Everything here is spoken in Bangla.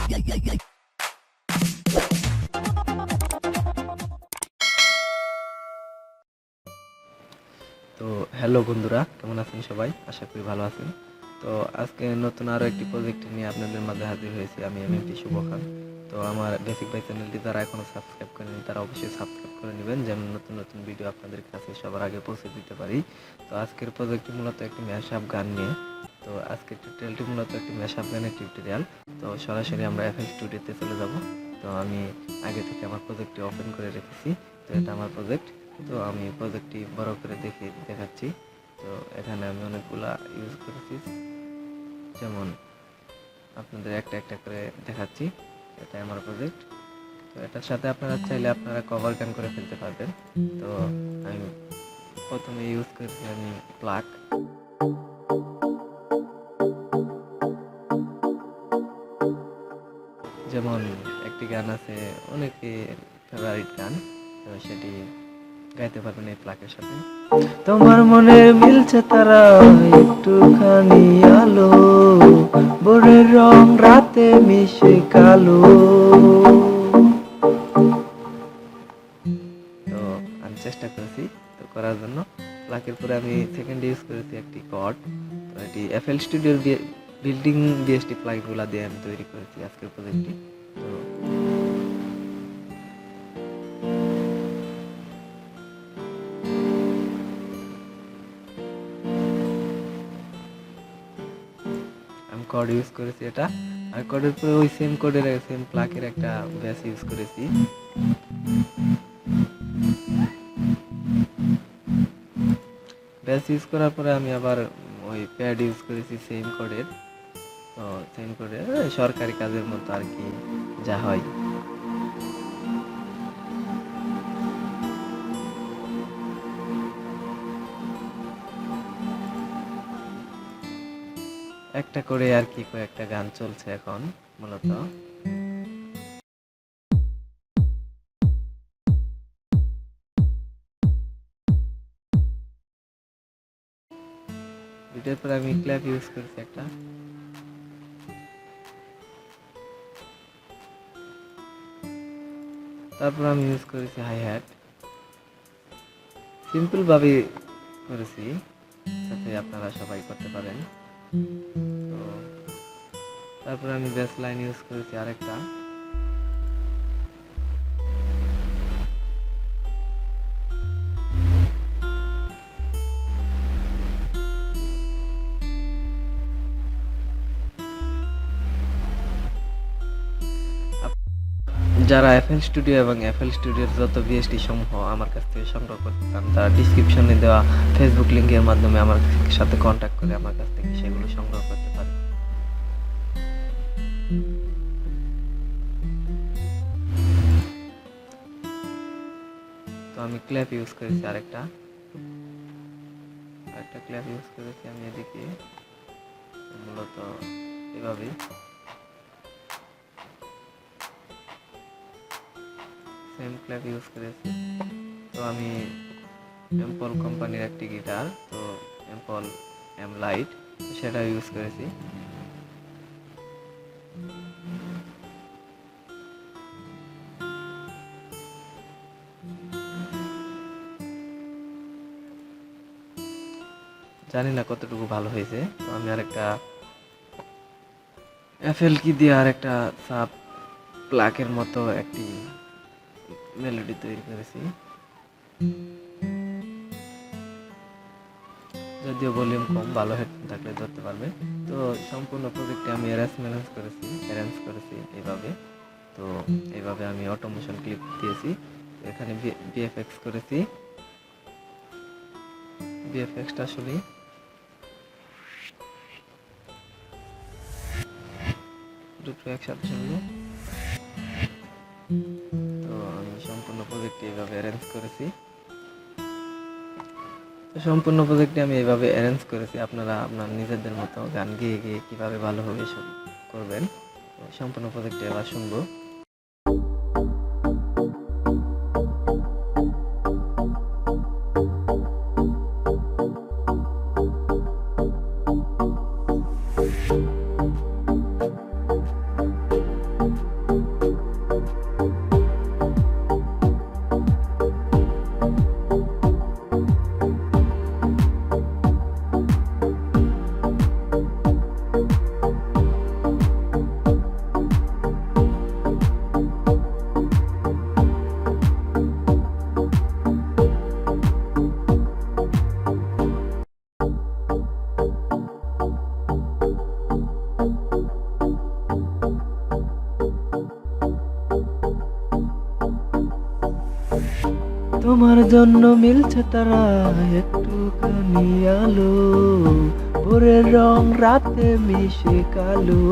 তো হ্যালো বন্ধুরা, কেমন আছেন সবাই? আশা করি ভালো আছেন। তো আজকে নতুন আরও একটি প্রজেক্ট নিয়ে আপনাদের মাঝে হাজির হয়েছি। আমি এমএমটি শুভ খান। তো আমার বেসিক বাই চ্যানেলটি যারা এখনও সাবস্ক্রাইব করেনি তারা অবশ্যই সাবস্ক্রাইব করে নেবেন, যেন নতুন নতুন ভিডিও আপনাদের কাছে সবার আগে পৌঁছে দিতে পারি। তো আজকের প্রজেক্টটি মূলত একটি ম্যাশআপ গান নিয়ে। তো আজকের টিউটোরিয়ালটি মূলত একটি ম্যাশআপ গানের টিউটোরিয়াল। তো সরাসরি আমরা এফএল স্টুডিওতে চলে যাব। তো আমি আগে থেকে আমার প্রজেক্টটি ওপেন করে রেখেছি। তো এটা আমার প্রজেক্ট। তো আমি প্রজেক্টটি বড় করে দেখাচ্ছি। তো এখানে আমি অনেকগুলা ইউজ করেছি, যেমন আপনাদের একটা একটা করে দেখাচ্ছি। এটা আমার প্রজেক্ট। তো এটার সাথে আপনারা চাইলে আপনারা কভার গান করে ফেলতে পারবেন। তো আমি প্রথমে ইউজ করেছি আমি প্লাগ। যেমন একটি গান আছে অনেকে ফেভারিট গান, তো সেটি গাইতে পারবেন এই প্লাগের সাথে। তোমার মনে মিলছে তারা একটুখানি আলো, ভোরের রং রাতে মিশে কালো। তো আমি চেষ্টা করেছি তো করার জন্য। প্লাগের পরে আমি সেকেন্ড ইউজ করেছি একটি কর্ড। তো এটি এফএল স্টুডিওর বিল্ডিং বিএসটি প্লাগগুলা দিয়ে আমি তৈরি করেছি আজকের প্রজেক্টটি। তো আমি কর্ড ইউজ করেছি এটা, আর কর্ডের পরে ওই সেম কোডের সেম প্লাগের একটা বেস ইউজ করেছি। বেস ইউজ করার পরে আমি আবার ওই প্যাড ইউজ করেছি সেম কোডের। তো সেম কোডের সরকারি কাজের মতো আর কি যা হয়। একটা করে আর কি কয়েকটা গান চলছে এখন মূলত। এটার পরে আমি ক্ল্যাপ ইউজ করেছি একটা। তারপর আমি ইউজ করেছি হাই হ্যাট। সিম্পল ভাবে করেছি যাতে আপনারা সবাই করতে পারেন। তো তারপর আমি বেস লাইন ইউজ করেছি আরেকটা। যারা এফএল স্টুডিও এবং এফএল স্টুডিওর যত বিএসটি সমূহ আমার কাছ থেকে সংগ্রহ করতে চান, তারা ডিসক্রিপশনে দেওয়া ফেসবুক লিঙ্কের মাধ্যমে আমার সাথে কন্ট্যাক্ট করে আমার কাছ থেকে সেগুলো সংগ্রহ করতে পারে। তো আমি ক্ল্যাপ ইউজ করেছি আরেকটা ক্ল্যাপ ইউজ করেছি আমি এদিকে মূলত এভাবে। সেম ক্ল্যাপ ইউজ করেছি। তো আমি এম্পল কোম্পানির একটি গিটার, তো এম্পল এম লাইট, সেটা ইউজ করেছি। জানি না কতটুকু ভালো হয়েছে। তো আমি আরেকটা এফএল কি দিয়ে আরেকটা সাব প্লাগের মতো একটি মেলোডি তৈরি করেছি, যদিও ভলিউম কম, ভালো হেডফোন থাকলে ধরতে পারবে। তো সম্পূর্ণ প্রজেক্টে আমি অ্যারেঞ্জ করেছি এইভাবে। তো এইভাবে আমি অটোমেশন ক্লিপ দিয়েছি। এখানে বিএফএক্স করেছি। বিএফএক্সটা আসলে দুটো একসাথে শুনবো। তো আমি সম্পূর্ণ প্রজেক্টটি এইভাবে অ্যারেঞ্জ করেছি। সম্পূর্ণ প্রজেক্টটি আমি এইভাবে অ্যারেঞ্জ করেছি। আপনারা আপনার নিজেদের মতো গান গেয়ে গিয়ে কীভাবে ভালোভাবে সব করবেন। সম্পূর্ণ প্রজেক্টটি এবার শুনবো। তোমার জন্য মিলছে তারা একটুখানি আলো, ভোরের রং রাতে মিশে কালো।